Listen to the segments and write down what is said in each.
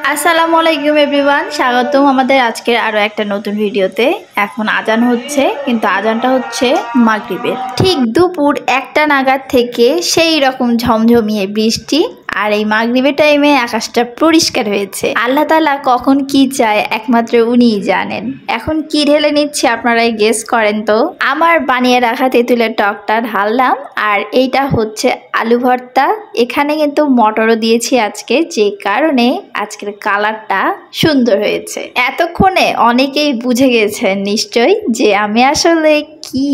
আসসালামু আলাইকুম এভরিওয়ান, স্বাগতম আমাদের আজকের আরো একটা নতুন ভিডিওতে। এখন আজান হচ্ছে, কিন্তু আজানটা হচ্ছে মাগরিবের। ঠিক দুপুর 1টা নাগাদ থেকে সেই রকম ঝমঝমিয়ে বৃষ্টি, আর এই মাগরিবের টাইমে আকাশটা পরিষ্কার হয়েছে। আল্লাহ তাআলা কখন কি চায় একমাত্র উনিই জানেন। এখন কি ঢেলে নিচ্ছে আপনারাই গেস করেন তো। আমার বানিয়ে রাখা তেঁতুলের টকটা ঢাললাম, আর এইটা হচ্ছে আলু ভর্তা। এখানে কিন্তু মটরও দিয়েছি আজকে, যে কারণে আজকের কালারটা সুন্দর হয়েছে। এতক্ষণে অনেকেই বুঝে গেছেন নিশ্চয়ই যে আমি আসলে কি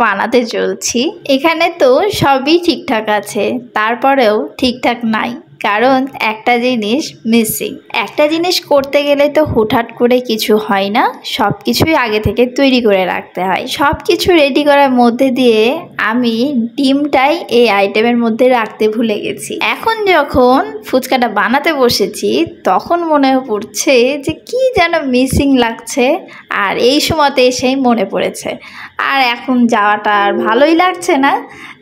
বানাতে চলছি। এখানে তো সবই ঠিকঠাক আছে, তারপরেও ঠিকঠাক নাই, কারণ একটা জিনিস মিসিং। একটা জিনিস করতে গেলে তো হুটহাট করে কিছু হয় না, সব কিছুই আগে থেকে তৈরি করে রাখতে হয়। সব কিছু রেডি করার মধ্যে দিয়ে আমি ডিমটাই এই আইটেমের মধ্যে রাখতে ভুলে গেছি। এখন যখন ফুচকাটা বানাতে বসেছি তখন মনে পড়ছে যে কি যেন মিসিং লাগছে, আর এই সময়তে এসেই মনে পড়েছে। আর এখন যাওয়াটা আর ভালোই লাগছে না,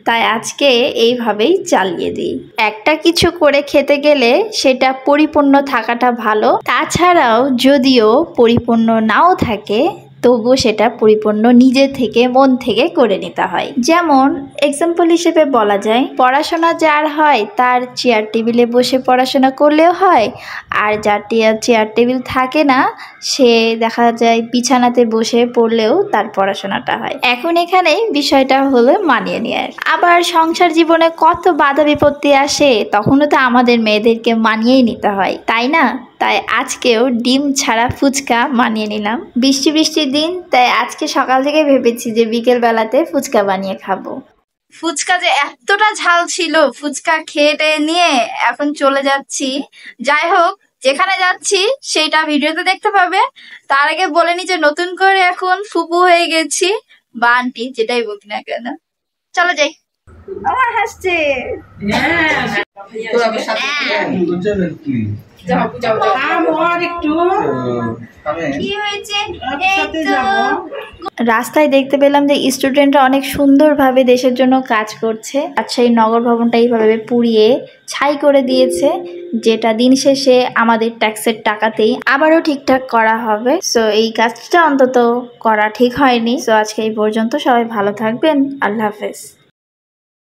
তাই আজকে এইভাবেই চালিয়ে দিই। একটা কিছু করে খেতে গেলে সেটা পরিপূর্ণ থাকাটা ভালো। তাছাড়াও যদিও পরিপূর্ণ নাও থাকে, তবুও সেটা পরিপূর্ণ নিজে থেকে মন থেকে করে নিতে হয়। যেমন এক্সাম্পল হিসেবে বলা যায়, পড়াশোনা যার হয় তার চেয়ার টেবিলে বসে পড়াশোনা করলেও হয়, আর যার চেয়ার টেবিল থাকে না সে দেখা যায় বিছানাতে বসে পড়লেও তার পড়াশোনাটা হয়। এখন এখানে বিষয়টা হলো মানিয়ে নেওয়ার। আবার সংসার জীবনে কত বাধা বিপত্তি আসে, তখনও তো আমাদের মেয়েদেরকে মানিয়েই নিতে হয়, তাই না? তাই আজকেও ডিম ছাড়া ফুচকা বানিয়ে নিলাম। বৃষ্টি বৃষ্টির দিন, তাই আজকে সকাল থেকে ভেবেছি যে বিকেল বেলাতে ফুচকা বানিয়ে খাবো। ফুচকা যে এতটা ঝাল ছিল, ফুচকা খেয়ে নিয়ে এখন চলে যাচ্ছি। যাই হোক, যেখানে যাচ্ছি সেটা ভিডিওতে দেখতে পাবে। তার আগে বলে নি যে নতুন করে এখন ফুপু হয়ে গেছি, বা আন্টি, যেটাই বলি না কেন। চলো যাই। আমার হাসছে। রাস্তায় দেখতে পেলাম যে স্টুডেন্টরা অনেক সুন্দরভাবে দেশের জন্য কাজ করছে। আচ্ছা, এই নগর ভবনটা এইভাবে পুড়িয়ে ছাই করে দিয়েছে, যেটা দিন শেষে আমাদের ট্যাক্সের টাকাতেই আবারও ঠিকঠাক করা হবে। সো এই কাজটা অন্তত করা ঠিক হয়নি। সো আজকে এই পর্যন্ত, সবাই ভালো থাকবেন, আল্লাহ হাফেজ।